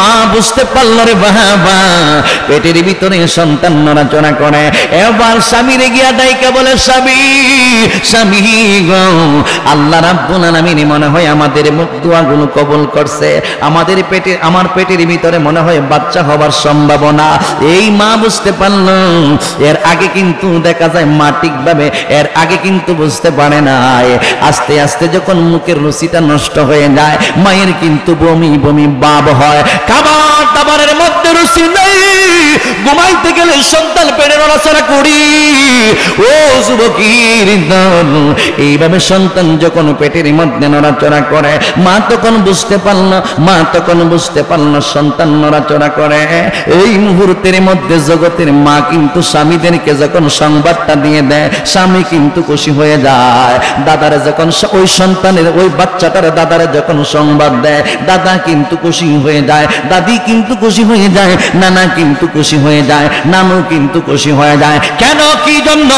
মা বুঝতে পারল রে বাবা পেটের ভিতরে সন্তান নড়াচড়া করে। এবার স্বামীরে গিয়া ডাইকা বলে, স্বামী স্বামী গো, আল্লাহ রাব্বুল আলামিন মনে হয় আমাদের দোয়াগুলো কবুল করছে, আমাদের আমার পেটের ভিতরে মনে হয় বাচ্চা হবার সম্ভাবনা। এই মা বুঝতে পারল। এর আগে কিন্তু দেখা যায় মা ঠিকভাবে এর আগে কিন্তু বুঝতে পারে না। আস্তে আস্তে যখন মুখের রুচিটা নষ্ট হয়ে যায়, মায়ের কিন্তু বমি বমি ভাব হয়, খাবার দাবারের মধ্যে রুচি নেই, ঘুমাইতে গেলে সন্তান পেটে নড়াচড়া করি। ও যুবকীর দল, এইভাবে সন্তান যখন পেটের মধ্যে নড়াচড়া করে, মা তখন বুঝতে পারল সন্তান নড়াচড়া করে। এই মুহূর্তের মধ্যে জগতের মা কিন্তু স্বামীদেরকে যখন সংবাদটা দিয়ে দেয়, স্বামী কিন্তু খুশি হয়ে যায়। দাদারে যখন ওই সন্তানের ওই বাচ্চাটার দাদারে যখন সংবাদ দেয়, দাদা কিন্তু খুশি হয়ে যায়, দাদি কিন্তু খুশি হয়ে যায়, নানা কিন্তু খুশি হয়ে যায়, নানু কিন্তু খুশি হয়ে যায়। কেন, কি জন্য?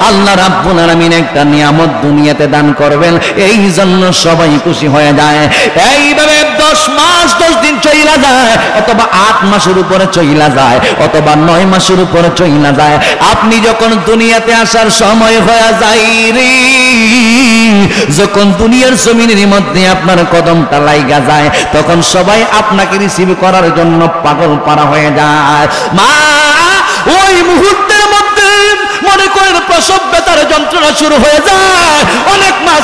আল্লাহ রাব্বুল আলামিন একটা নিয়ামত দুনিয়াতে দান করবেন, এই জন্য সবাই খুশি হয়ে যায়। এইভাবে 10 মাস 10 দিন চইলা যায়, অথবা 8 মাসের উপরে চইলা যায়, অথবা 9 মাসের উপরে চইলা যায়। আপনি যখন দুনিয়াতে আসার সময় হয়ে যায় রে, যখন দুনিয়ার জমিনের মধ্যে আপনার কদমটা লাইগা যায়, তখন সবাই আপনাকে রিসিভ করার জন্য পাগল পারা হয়ে যায়। মা ওই মুহূর্তের মধ্যে মনে করেন প্রসব ব্যথার যন্ত্রণা শুরু হয়ে যায়। অনেক মা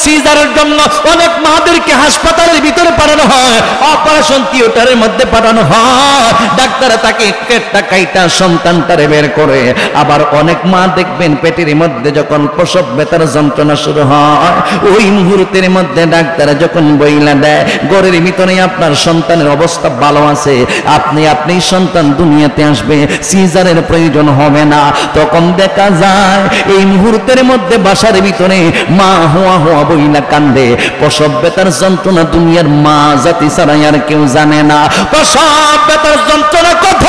সিজারের জন্য অনেক মাদেরকে হাসপাতালের ভিতরে পাঠানো হয়, অপারেশন থিয়েটারের মধ্যে পাঠানো হয়, ডাক্তার তাকে কেটটা কাইটা সন্তানটারে বের করে। আবার অনেক মা দেখবেন পেটের মধ্যে যখন প্রসব ব্যথার যন্ত্রণা শুরু হয়, ওই মুহূর্তের মধ্যে ডাক্তার যখন বইলা দেয় ঘরের ভিতরে আপনার সন্তানের অবস্থা ভালো আছে, আপনি সন্তান দুনিয়াতে আসবে, সিজারের প্রয়োজন হবে না, তখন দেখা যায় এই মুহূর্তের মধ্যে বাসার ভিতরে মা হুয়া হুয়া বইলা কান্দে। প্রসব ব্যথার যন্ত্রণা দুনিয়ার মা জাতি ছাড়া আর কেউ জানে না। প্রসব ব্যথার যন্ত্রণা কত!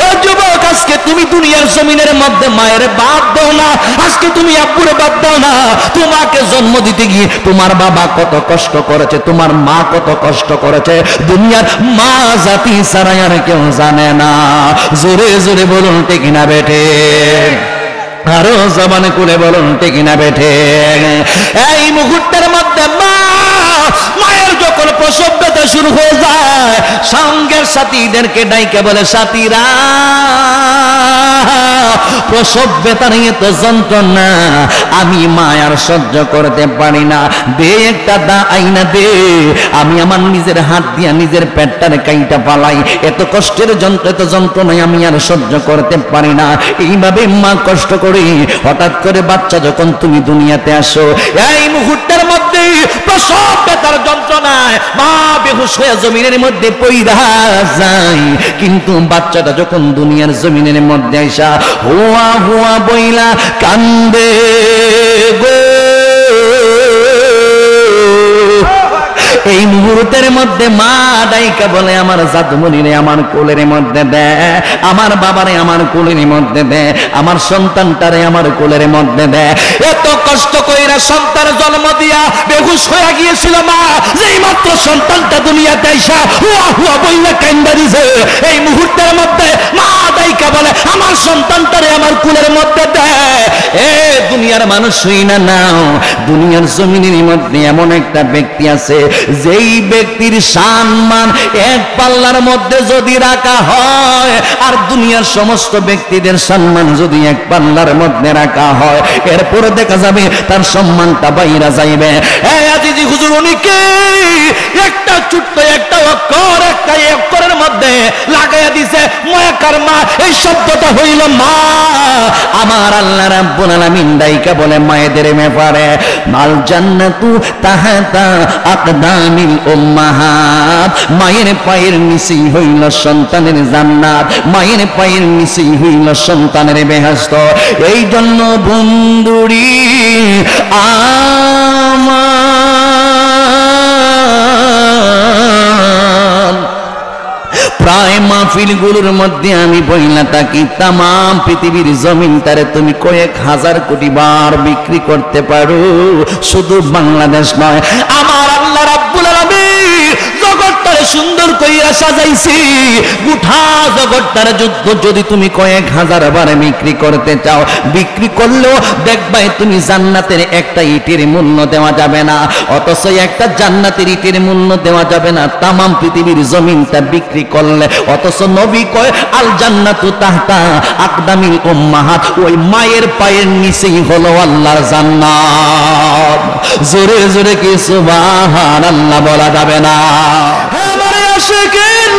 এ যুবক, আজকে তুমি দুনিয়ার জমিনের মধ্যে মায়ের বাদ দাও না, আজকে তুমি আব্বুর বাদ দাও না। তোমাকে জন্ম দিতে গিয়ে তোমার বাবা কত কষ্ট করেছে, তোমার মা কত কষ্ট করেছে, দুনিয়ার মা জাতি ছাড়া আর কেউ জানে না। জোরে জোরে বলুন ঠিক না বেঠে? আরো জবানে করে বলুন ঠিক না বেঠে? এই মুহূর্তের মধ্যে মায়ের যখন প্রসব ব্যথা শুরু হয়ে যায়, সঙ্গের সাথীদেরকে ডাইকে বলে, সাথীরা প্রসব ব্যথা নিয়ে তো যন্ত্রণা আমি মায়ার সহ্য করতে পারি না, দে একটা দা আইনা দে, আমি আমার নিজের হাত দিয়া নিজের পেটটারে কাইটা পালাই, এত কষ্টের এত যন্ত্রণায় আমি আর সহ্য করতে পারি না। এইভাবে মা কষ্ট করে হঠাৎ করে বাচ্চা যখন তুমি দুনিয়াতে আসো, এই মুহূর্তের মধ্যে প্রসব ব্যথার যন্ত্রণায় মা বেহুশ হয়ে জমিনের মধ্যে পইরা যায়। কিন্তু বাচ্চাটা যখন দুনিয়ার জমিনের মধ্যে আইসা হুয়া হুয়া বইলা কান্দে গো, এই মুহূর্তের মধ্যে মা ডাইকা বলে, আমার জাদুমণিরে আমার কোলের মধ্যে দে, আমার বাবারে আমার কোলের মধ্যে দে, আমার সন্তানটারে আমার কোলের মধ্যে দে। এত কষ্ট কইরা সন্তান জন্ম দিয়া বেহুশ হয়ে গিয়েছিল মা, যেই মাত্র সন্তানটা দুনিয়াতে আইসা হুয়া হুয়া বইলা কান্দা দিছে, এই মুহূর্তের মধ্যে মা ডাইকা বলে, আমার সন্তানটারে আমার কোলের মধ্যে দে। এ দুনিয়ার মানুষ হই না নাও, দুনিয়ার জমিনের মধ্যে এমন একটা ব্যক্তি আছে, যেই ব্যক্তির সম্মান এক পাল্লার মধ্যে যদি রাখা হয়, আর দুনিয়ার সমস্ত ব্যক্তিদের সম্মান যদি এক পাল্লার মধ্যে রাখা হয়, এরপরে দেখা যাবে তার সম্মানটা বাইরা যাইবে। আজিজি হুজুর উনি কে? একটা ছোট্ট একটা অক্ষর, একটা অক্ষরের মধ্যে লাগাইয়া দিছে ময়াকার মা, এই শব্দটা হইল মা। আমার আল্লাহ রাব্বুল আলামিন ডাইকা বলে মায়েদের ব্যাপারে, মাল জান্নাতু তাহাতা আকদামিল উম্মাহাত, মায়ের পায়ের নিচেই হইল সন্তানের জান্নাত, মায়ের পায়ের নিচেই হইল সন্তানের বেহেশত। এই জন্য বন্ধুরি প্রায় মাহফিলগুলোর মধ্যে আমি বইলা থাকি, তামাম পৃথিবীর জমিনটারে তুমি কয়েক হাজার কোটি বার বিক্রি করতে পারো, শুধু বাংলাদেশ নয়, আমার আল্লাহ রাব্বুল আলামিন জগৎ জগৎটারে সুন্দর কইরা সাজাইছি, গোটা জগৎটার যুদ্ধ যদি তুমি কয়েক হাজার বার বিক্রি করতে চাও, বিক্রি করলেও দেখবাই তুমি জান্নাতের একটা ইটের মূল্য দেওয়া যাবে না। অথচ একটা জান্নাতের ইটের মূল্য দেওয়া যাবে না তামাম পৃথিবীর জমিনটা বিক্রি করলে। অথচ নবী কয় আল জান্নাতু তাহতা আকদামিল উম্মাহাত, ওই মায়ের পায়ের নিচেই হলো আল্লাহর জান্নাত। জোরে জোরে কি সুবহানাল্লাহ বলা যাবে না? আমার আশিকের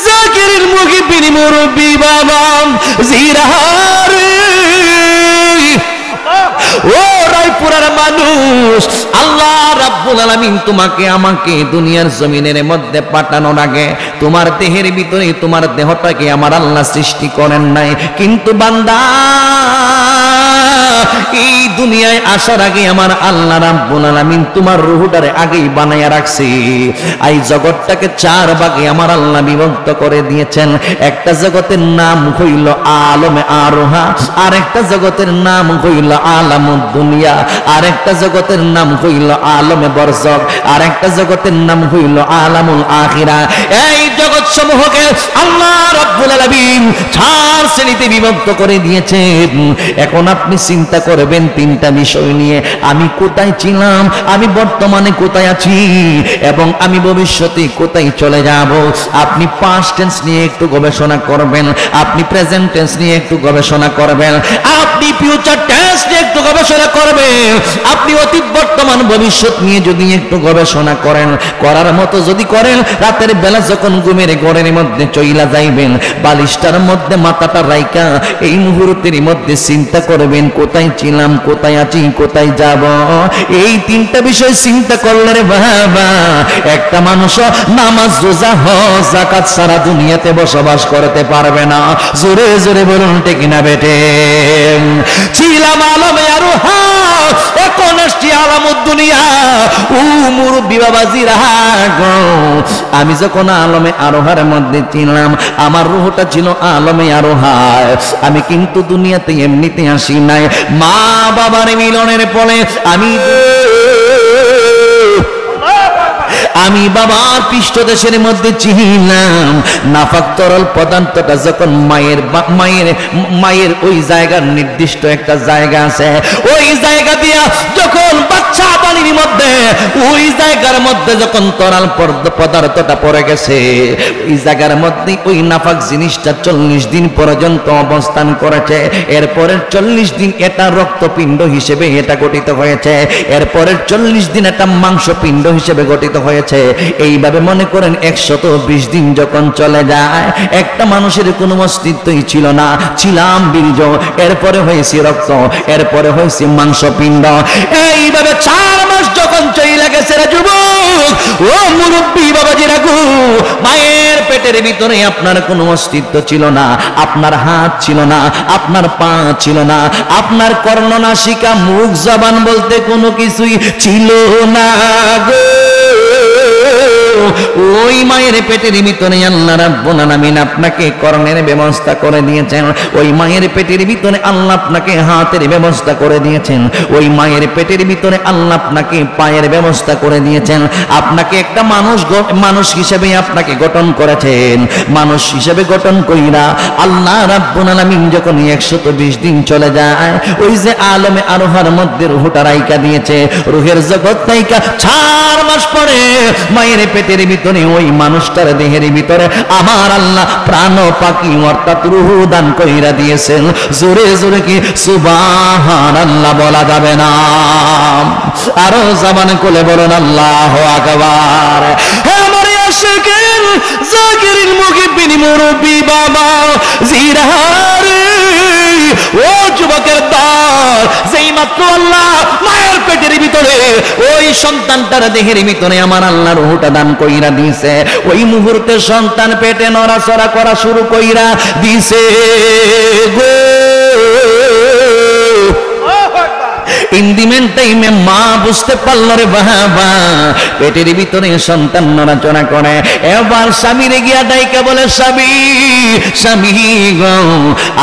জাকিরের মুহিবিন মুরব্বি বাবা জিরারে, ও রায়পুরার মানুষ, আল্লাহ রাব্বুল আলামিন তোমাকে আমাকে দুনিয়ার জমিনের মধ্যে পাঠানোর আগে তোমার দেহের ভিতরে তোমার দেহটাকে আমার আল্লাহ সৃষ্টি করেন নাই। কিন্তু বান্দা, এই দুনিয়ায় আসার আগে আমার আল্লাহ রাব্বুল আলামিন তোমার রূহটারে আগেই বানায়া রাখছে। এই জগৎটাকে চার ভাগে আমার আল্লাহ বিভক্ত করে দিয়েছেন। একটা জগতের নাম হইল আলমে আরোহা, আর একটা জগতের নাম হইল আলামুদ দুনিয়া, আর একটা জগতের নাম হইল আলমে বরজখ, আর একটা জগতের নাম হইল আলামুল আখিরা। এই জগৎ সমূহকে আল্লাহ রাব্বুল আলামিন চার শ্রেণীতে বিভক্ত করে দিয়েছেন। এখন আপনি চিন্তা করবেন তিনটা বিষয় নিয়ে, আমি কোথায় ছিলাম, আমি বর্তমানে কোথায় আছি, এবং আমি ভবিষ্যতে কোথায় চলে যাব। আপনি পাস্ট টেন্স নিয়ে একটু গবেষণা করবেন, আপনি প্রেজেন্ট টেন্স নিয়ে একটু গবেষণা করবেন, আপনি ফিউচার টেন্স নিয়ে একটু গবেষণা করবেন, আপনি অতীত বর্তমান ভবিষ্যৎ নিয়ে যদি একটু গবেষণা করেন, করার মতো যদি করেন, রাতের বেলা যখন ঘুমের ঘরের মধ্যে চইলা যাইবেন, বালিশটার মধ্যে মাথাটা রাইকা এই মুহূর্তের মধ্যে চিন্তা করবেন কোথায় ছিলাম, কোথায় আছি, কোথায় যাব। এই তিনটা বিষয় চিন্তা করলে রে বাবা, একটা মানুষ নামাজ রোজা হজ যাকাত সারা দুনিয়াতে বসবাস করতে পারবে না। জোরে জোরে বলুন ঠিক না বেটে? ছিলাম আলমে আরোহা, এখন আসছি আলামুদ দুনিয়া। ও মুরব্বি বাবাজিরা গো, আমি যখন আলমে আরোহার মধ্যে ছিলাম, আমার রূহটা ছিল আলমে আরোহায়। আমি কিন্তু দুনিয়াতে এমনিতে আসি নাই, মা বাবার মিলনের পরে আমি বাবার পৃষ্ঠদেশের মধ্যে ছিলাম। নাফাক তরল পদার্থটা যখন মায়ের ওই জায়গার নির্দিষ্ট একটা জায়গা আছে, ওই জায়গা দিয়া যখন বাচ্চা পানির মধ্যে ওই জায়গার মধ্যে যখন তরল পদার্থটা পড়ে গেছে, ওই জায়গার মধ্যে ওই নাফাক জিনিসটা 40 দিন পর্যন্ত অবস্থান করেছে। এরপরের 40 দিন এটা রক্তপিণ্ড হিসেবে এটা গঠিত হয়েছে, এরপরের 40 দিন এটা মাংসপিণ্ড হিসেবে গঠিত হয়েছে। এইভাবে মনে করেন 120 দিন যখন চলে যায়, একটা মানুষের কোনো অস্তিত্বই ছিল না। ছিলাম বীর্য, এরপরে হয়েছে রক্ত, এরপরে হয়েছে মাংসপিণ্ড। এইভাবে 4 মাস যখন চলে গেছে রে যুবক, ও মুরব্বি বাবাজিরা গো, মায়ের পেটের ভিতরে আপনার কোনো অস্তিত্ব ছিল না। আপনার হাত ছিল না, আপনার পা ছিল না, আপনার কর্ণনাসিকা মুখ জবান বলতে কোনো কিছুই ছিল না গো। ওই মায়ের পেটের ভিতরে আল্লাহ রাব্বুল আলামিন আপনাকে কর্ণের ব্যবস্থা করে দিয়েছেন, ওই মায়ের পেটের ভিতরে আল্লাহ আপনাকে হাতের ব্যবস্থা করে দিয়েছেন, ওই মায়ের পেটের ভিতরে আল্লাহ আপনাকে পায়ের ব্যবস্থা করে দিয়েছেন। আপনাকে একটা মানুষ হিসেবে আপনাকে গঠন করেছেন। মানুষ হিসেবে গঠন কইরা আল্লাহ রাব্বুল আলামিন যখন 120 দিন চলে যায়, ওই যে আলমে আরোহার মধ্যে রূহটা রাইকা দিয়েছে, রূহের জগৎ রাইকা 4 মাস পরে মায়ের পেটের ভিতরে ওই মানুষটার দেহের ভিতরে আমার আল্লাহ প্রাণ পাখি অর্থাৎ রূহ দান কইরা দিয়েছেন। জোরে জোরে কি সুবহানাল্লাহ বলা যাবে না? আরো জবান খুলে বলুন আল্লাহু আকবার। হে আমার আশিকিন জাকিরিন মুহিবিন মুরব্বি বাবা জিরারে, ও যুবকের দল, যেই মাত্র আল্লাহ মায়ের পেটের ভিতরে ওই সন্তানটার দেহের ভিতরে আমার আল্লাহ রূহটা দান কইরা দিয়েছে, ওই মুহূর্তে সন্তান পেটে নড়াচড়া করা শুরু কইরা দিছে গো। ইন দি মেন টাইমে মা বুঝতে পারল রে বাবা পেটের ভিতরে সন্তান নড়াচড়া করে। এবার স্বামীরে গিয়া ডাইকা বলে স্বামী স্বামী গো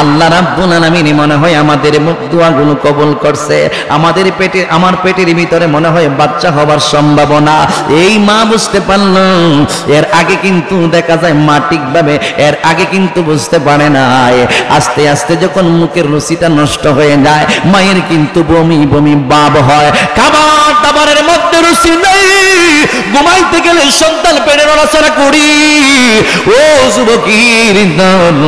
আল্লাহ রাব্বুল আলামিন মনে হয় আমাদের দোয়াগুলো কবুল করছে, আমাদের পেটে আমার পেটের ভিতরে মনে হয় বাচ্চা হবার সম্ভাবনা। এই মা বুঝতে পারল। এর আগে কিন্তু দেখা যায় মা ঠিকভাবে এর আগে কিন্তু বুঝতে পারে নাই। আস্তে আস্তে যখন মুখের রুচিটা নষ্ট হয়ে যায় মায়ের কিন্তু বমি বমি ভাব হয়, খাবার দাবারের মধ্যে রুচি নেই, ঘুমাইতে গেলে সন্তান পেটে নড়াচড়া করি। ও যুবকীর দল,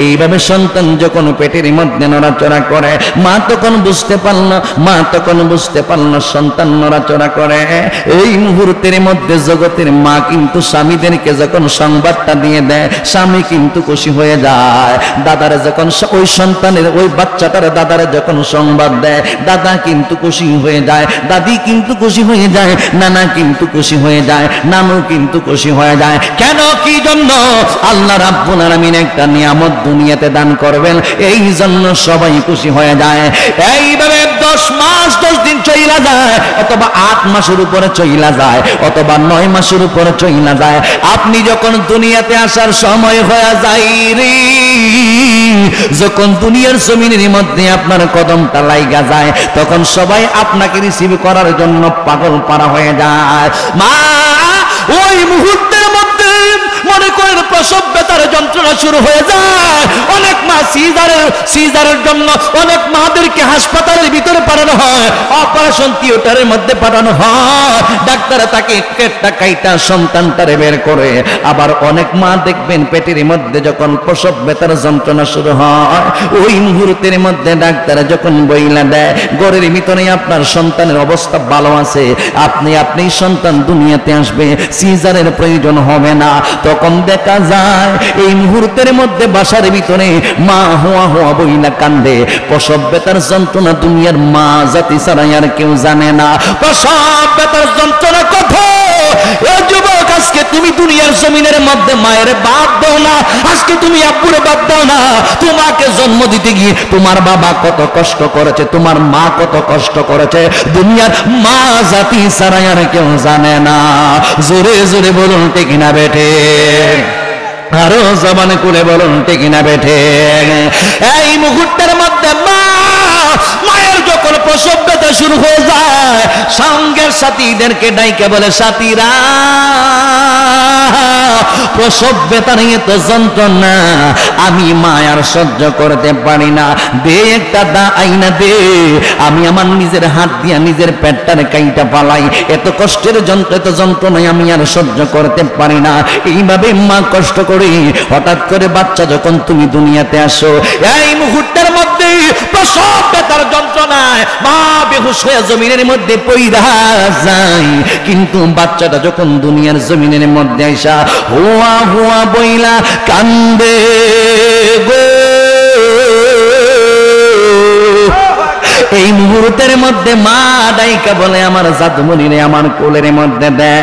এইভাবে সন্তান যখন পেটের মধ্যে নড়াচড়া করে মা তখন বুঝতে পারল, মা তখন বুঝতে পারল সন্তান নড়াচড়া করে। এই মুহূর্তের মধ্যে জগতের মা কিন্তু স্বামীদেরকে যখন সংবাদটা দিয়ে দেয় স্বামী কিন্তু খুশি হয়ে যায়। দাদারে যখন ওই সন্তানের ওই বাচ্চাটার দাদারে যখন সংবাদ দেয় দাদা কিন্তু খুশি হয়ে যায়, দাদি কিন্তু খুশি হয়ে যায়, নানা কিন্তু খুশি হয়ে যায়, নানু কিন্তু খুশি হয়ে যায়। কেন কি জন্য? আল্লাহ রাব্বুল আলামিন একটা নিয়ামত দুনিয়াতে দান করবেন, এই জন্য সবাই খুশি হয়ে যায়। এইভাবে 10 মাস 10 দিন চইলা যায়, অথবা 8 মাসের উপরে চইলা যায়, অথবা 9 মাসের উপরে চইলা যায়। আপনি যখন দুনিয়াতে আসার সময় হয়ে যায় রে, যখন দুনিয়ার জমিনের মধ্যে আপনার কদমটা লাইগা যায় তখন সবাই আপনাকে রিসিভ করার জন্য পাগল পারা হয়ে যায়। মা ওই মুহূর্তের মধ্যে মনে করেন প্রসব ব্যথার যন্ত্রণা শুরু হয়ে যায়। অনেক মা সিজারের জন্য অনেক মাদেরকে হাসপাতালের ভিতরে পাঠানো হয়, অপারেশন থিয়েটারের মধ্যে পাঠানো হয়, ডাক্তার তাকে একটা কাইটা সন্তানটারে বের করে। আবার অনেক মা দেখবেন পেটের মধ্যে যখন প্রসব ব্যথার যন্ত্রণা শুরু হয় ওই মুহূর্তের মধ্যে ডাক্তার যখন বইলা দেয় ঘরের ভিতরে আপনার সন্তানের অবস্থা ভালো আছে, আপনি সন্তান দুনিয়াতে আসবে, সিজারের প্রয়োজন হবে না, তখন দেখা যায় এই মুহূর্তের মধ্যে বাসার ভিতরে মা হুয়া হুয়া বইলা কান্দে। প্রসব ব্যথার যন্ত্রণা দুনিয়ার মা জাতি ছাড়া আর কেউ জানে না। প্রসব ব্যথার যন্ত্রণা কত যুবক, আজকে তুমি দুনিয়ার জমিনের মধ্যে মায়ের বাদ দাও না, আজকে তুমি আব্বুরে বাদ দাও না। তোমাকে জন্ম দিতে গিয়ে তোমার বাবা কত কষ্ট করেছে, তোমার মা কত কষ্ট করেছে, দুনিয়ার মা জাতি ছাড়া আর কেউ জানে না। জোরে জোরে বলুন ঠিক না বেঠে? আরো জবানে করে বলুন ঠিক না বেঠে? এই মুহূর্তের মধ্যে মায়ের যখন প্রসব ব্যথা শুরু হয়ে যায় সঙ্গের সাথীদেরকে ডাইকে বলে সাথীরা প্রসব ব্যথা নিয়ে তো যন্ত্রণা আমি মায়ার সহ্য করতে পারি না, দে একটা দা আইনা দে, আমি আমার নিজের হাত দিয়া নিজের পেটটারে কাইটা পালাই, এত কষ্টের এত যন্ত্রণায় আমি আর সহ্য করতে পারি না। এইভাবে মা কষ্ট করি। হঠাৎ করে বাচ্চা যখন তুমি দুনিয়াতে আসো এই মুহূর্তের মধ্যে প্রসব ব্যথার যন্ত্রণায় মা বেহুশ হয়ে জমিনের মধ্যে পইরা যায়, কিন্তু বাচ্চাটা যখন দুনিয়ার জমিনের মধ্যে আইসা হুয়া হুয়া বইলা কান্দে গো। এই মুহূর্তের মধ্যে মা ডাইকা বলে আমার জাদুমণিরে আমার কোলের মধ্যে দে,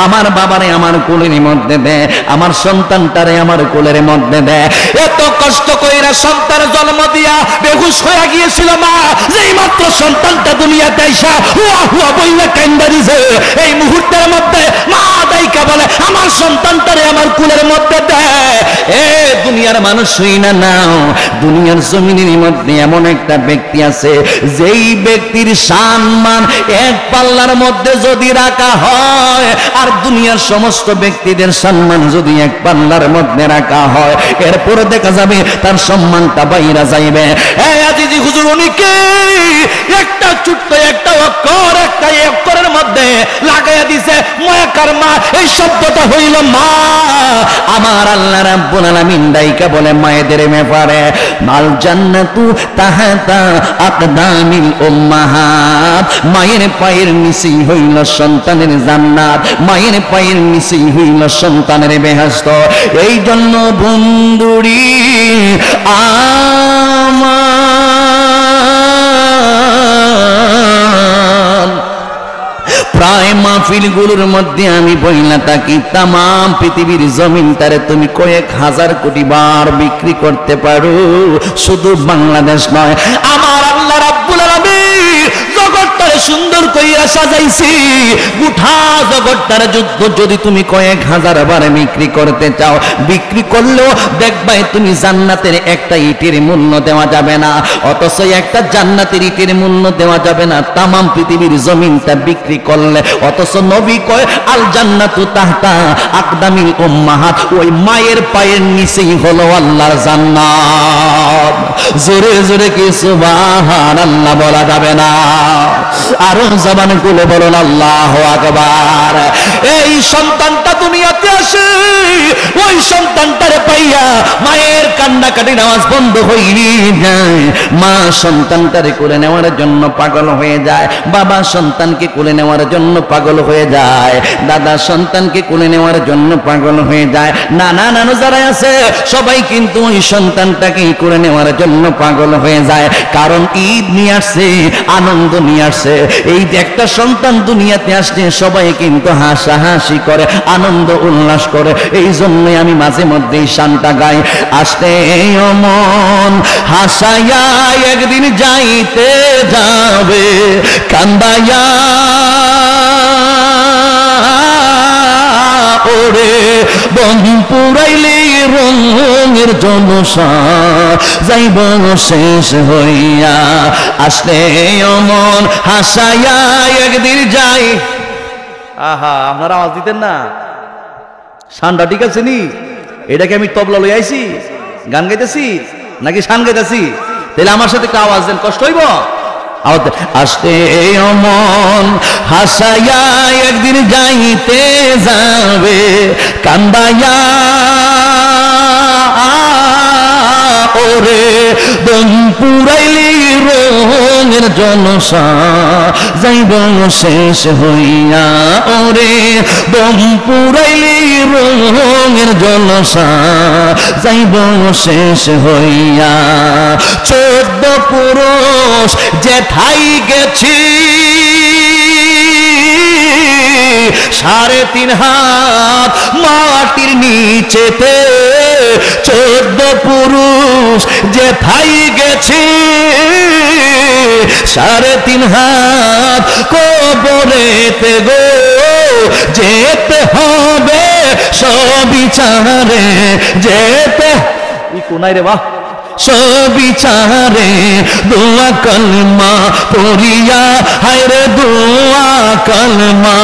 আমার বাবারে আমার কোলের মধ্যে দে, আমার সন্তানটারে আমার কোলের মধ্যে দে। এত কষ্ট কইরা সন্তান জন্ম দিয়া বেহুশ হয়ে গিয়েছিল মা, যেই মাত্র সন্তানটা দুনিয়াতে আইসা হুয়া হুয়া বইলা কান্দা দিছে, এই মুহূর্তের মধ্যে মা ডাইকা বলে আমার সন্তানটারে আমার কোলের মধ্যে দে। এ দুনিয়ার মানুষ হই না নাও, দুনিয়ার জমিনের মধ্যে এমন একটা ব্যক্তি আছে যেই ব্যক্তির সম্মান এক পাল্লার মধ্যে যদি রাখা হয় আর দুনিয়ার সমস্ত ব্যক্তিদের সম্মান যদি এক পাল্লার মধ্যে রাখা হয় এরপরে দেখা যাবে তার সম্মানটা বাইরা যাইবে। এই আজিজি হুজুর উনি কে? একটা ছোট্ট একটা অক্ষর, একটা অক্ষরের মধ্যে লাগাইয়া দিছে মায়াকার মা, এই শব্দটা হইল মা। আমার আল্লাহ রাব্বুল আলামিন ডাইকা বলে মায়েদের ব্যাপারে মাল জান্নাতু তাহাতা আকদামিল উম্মাহাত, মায়ের পায়ের নিচেই হইল সন্তানের জান্নাত, মায়ের পায়ের নিচেই হইল সন্তানের বেহেশত। এই জন্য বন্ধুরি আমার প্রায় মাহফিলগুলোর মধ্যে আমি বইলা থাকি তামাম পৃথিবীর জমিনটারে তুমি কয়েক হাজার কোটি বার বিক্রি করতে পারো, শুধু বাংলাদেশ নয়, আমার আল্লাহ রাব্বুল আলামিন সুন্দর কইরা সাজাইছি, গোটা জগৎটার যুদ্ধ যদি তুমি কয়েক হাজার বার বিক্রি করতে চাও, বিক্রি করলেও দেখবাই তুমি জান্নাতের একটা ইটের মূল্য দেওয়া যাবে না। অথচ একটা জান্নাতের ইটের মূল্য দেওয়া যাবে না তামাম পৃথিবীর জমিনটা বিক্রি করলে। অথচ নবী কয় আল জান্নাতু তাহতা আকদামিল উম্মাহাত, ওই মায়ের পায়ের নিচেই হলো আল্লাহর জান্নাত। জোরে জোরে কি সুবহানাল্লাহ বলা যাবে না? আরো জবান খুলে বলুন আল্লাহু আকবার। এই সন্তানটা দুনিয়াতে আসে, ওই সন্তানটারে পাইয়া মায়ের কান্নাকাটি নামাজ বন্ধ হয়ে যায়। মা সন্তানটারে কোলে নেওয়ার জন্য পাগল হয়ে যায়, বাবা সন্তানকে কোলে নেওয়ার জন্য পাগল হয়ে যায়, দাদা সন্তানকে কোলে নেওয়ার জন্য পাগল হয়ে যায়, নানা নানু যারা আছে সবাই কিন্তু ওই সন্তানটাকে কোলে নেওয়ার জন্য পাগল হয়ে যায়। কারণ ঈদ নিয়ে আসছে, আনন্দ নিয়ে আসছে। এই যে একটা সন্তান দুনিয়াতে আসছে সবাই কিন্তু হাসাহাসি করে, আনন্দ উল্লাস করে। এই জন্যই আমি মাঝে মধ্যেই শানটা গাই, আসতে মন হাসাইয়া একদিন যাইতে যাবে, কান্দাইয়া ওরে বন পুরাইলে রঙের জলসা যাইব শেষ হইয়া, আসলে মন হাসাইয়া একদিন যাই। আহা, আপনারা আওয়াজ দিতেন না? শানটা ঠিক আছে নি? এটাকে আমি তবলা লই আইছি, গান গাইতেছি নাকি শান গাইতেছি? তাহলে আমার সাথে একটু আওয়াজ দেন, কষ্ট হইব? আসতে মন হাসাইয়া একদিন যাইতে যাবে, কান্দাইয়া ওরে দম পুরাইলি রঙের জলসা যাইব শেষ হইয়া, ওরে দম পুরাইলি রঙের জলসা যাইব শেষ হইয়া। 14 পুরুষ যেথাই গেছি 3.5 হাত মাটির নিচেতে, 14 পুরুষ যেথাই গেছি 3.5 হাত কবরেতে গো, যেতে হবে সবিচারে, যেতে কোনায় রে বাহ সবিচারে, দোয়া কলমা পড়িয়া হায়রে দোয়া কলমা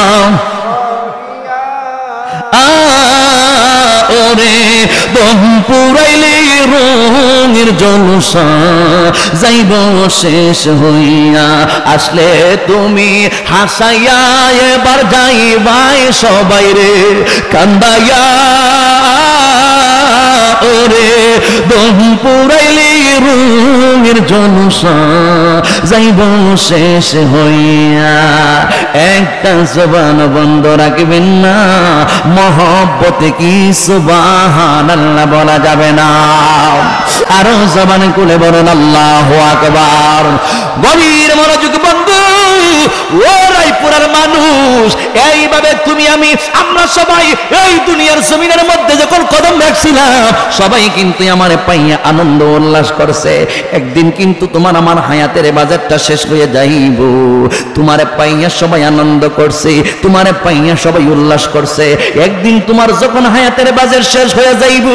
ওরে দম পুরাইলে রঙের জলসা যাইব শেষ হইয়া, আসলে তুমি হাসাইয়া এবার যাইবাই সবাই রে কান্দাইয়া, ওরে দম পুরাইলে রঙের জলসা যাইব শেষ হইয়া। একটা জবান বন্ধ রাখবেন না, মহব্বতে কি সুবহানাল্লাহ বলা যাবে না? আরো জবান খুলে বলুন আল্লাহু আকবার। গভীর মনোযোগ বন্ধু, ও রায়পুরার মানুষ, এইভাবে তুমি আমি আমরা সবাই এই দুনিয়ার জমিনের মধ্যে যখন কদম রাখছিলাম সবাই কিন্তু আমার পাইয়া আনন্দ উল্লাস করছে। একদিন কিন্তু তোমার আমার হায়াতের বাজারটা শেষ হয়ে যাইব, তোমার পাইয়া সবাই আনন্দ করছে, তোমার পাইয়া সবাই উল্লাস করছে। একদিন তোমার যখন হায়াতের বাজার শেষ হয়ে যাইব,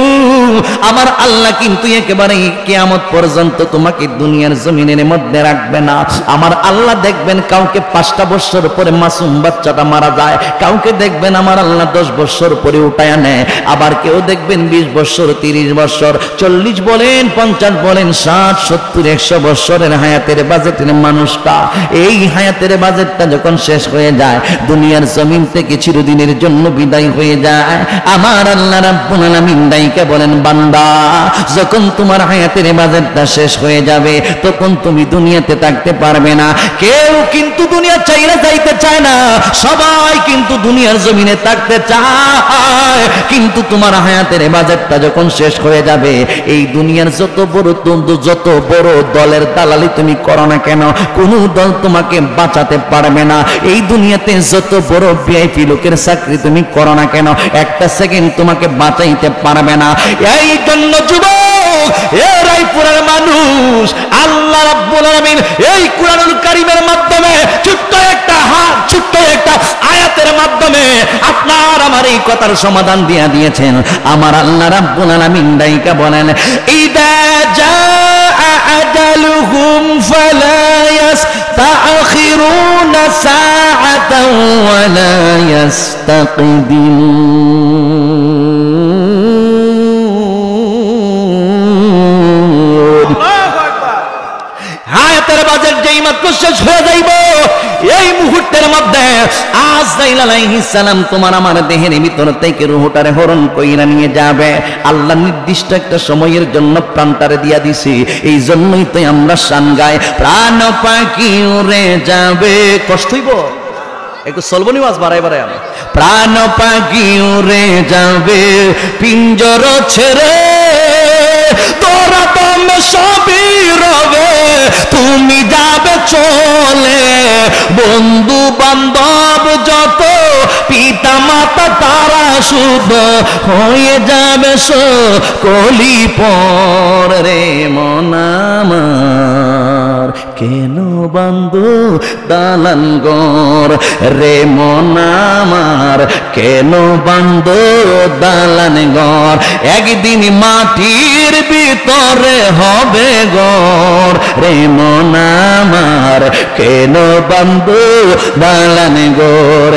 আমার আল্লাহ কিন্তু একেবারে কিয়ামত পর্যন্ত তোমাকে দুনিয়ার জমিনের মধ্যে রাখবে না। আমার আল্লাহ দেখবেন কাউকে 5টা বছর পরে মাসুম বাচ্চাটা মারা যায়, কাউকে দেখবেন আমার আল্লাহ 10 বছর পরে উঠায়া নেয়, আবার কেউ দেখবেন 20 বছর, 30 বছর, 40 বলেন, 50 বলেন, 60, 70, 100 বছরের হায়াতের বাজেটের মানুষটা, এই হায়াতের বাজেটটা যখন শেষ হয়ে যায়, দুনিয়ার জমিন থেকে চিরদিনের জন্য বিদায় হয়ে যায়, আমার আল্লাহ রাব্বুল আলামিন ডাইকা বলেন, বান্দা যখন তোমার হায়াতের বাজেটটা শেষ হয়ে যাবে তখন তুমি দুনিয়াতে থাকতে পারবে না। কেউ কিন্তু দুনিয়া চাইলে যাইতে চায় না, সবাই কিন্তু দুনিয়ার জমিনে থাকতে চায়, কিন্তু তোমার হায়াতের বাজেট জান্নাতেরটা যখন শেষ হয়ে যাবে, এই দুনিয়ার যত বড় দলের দালালি তুমি করো না কেন, কোন দল তোমাকে বাঁচাতে পারবে না। এই দুনিয়াতে যত বড় ভিআইপি লোকের চাকরি তুমি করো না কেন, একটা সেকেন্ড তোমাকে বাঁচাইতে পারবে না। এই জন্য যুবক, এ রায়পুরের মানুষ, আল্লাহ রাব্বুল আলামিন এই কুরআনুল কারীমের মাধ্যমে ছোট্ট একটা আয়াতের মাধ্যমে আপনার আমার এই কথার সমাধান দিয়ে দিয়েছেন। আমার আল্লাহ রাব্বুল আলামিন ডাইকা বলেন, ইদা জাআ আজালুহুম ফালা ইস্তাখিরুনা সাআতান ওয়ালা ইস্তাকদিমুন। হায়াতের বাজেট যেই মাত্র শেষ হয়ে যাইব, এই মুহূর্তের মধ্যে আজরাইল আলাইহিস সালাম তোমার আমার দেহের ভিতর থেকে রূহটারে হরণ কইরা নিয়ে যাবে। আল্লাহ নির্দিষ্ট একটা সময়ের জন্য প্রাণটারে দিয়া দিছি। এই জন্যই তো আমরা শান গাই, প্রাণ পাখি উড়ে যাবে। কষ্ট হইব একটু সলবনি ওয়াজ বাড়াই আমি। প্রাণ পাখি উড়ে যাবে পিঞ্জর ছেড়ে, তোরা তুমি সবই রবে, তুমি যাবে চলে। বন্ধু বান্ধব যত, পিতা মাতা তারা শুধু হয়ে যাবে কলি পর। রে মন আমার কেন বান্ধু দালান ঘর, রে মন আমার কেন বান্ধু দালান ঘর। একদিন মাটির ভিতরে হবে ঘর, রে মন আমার কেন বান্ধু দালান ঘর।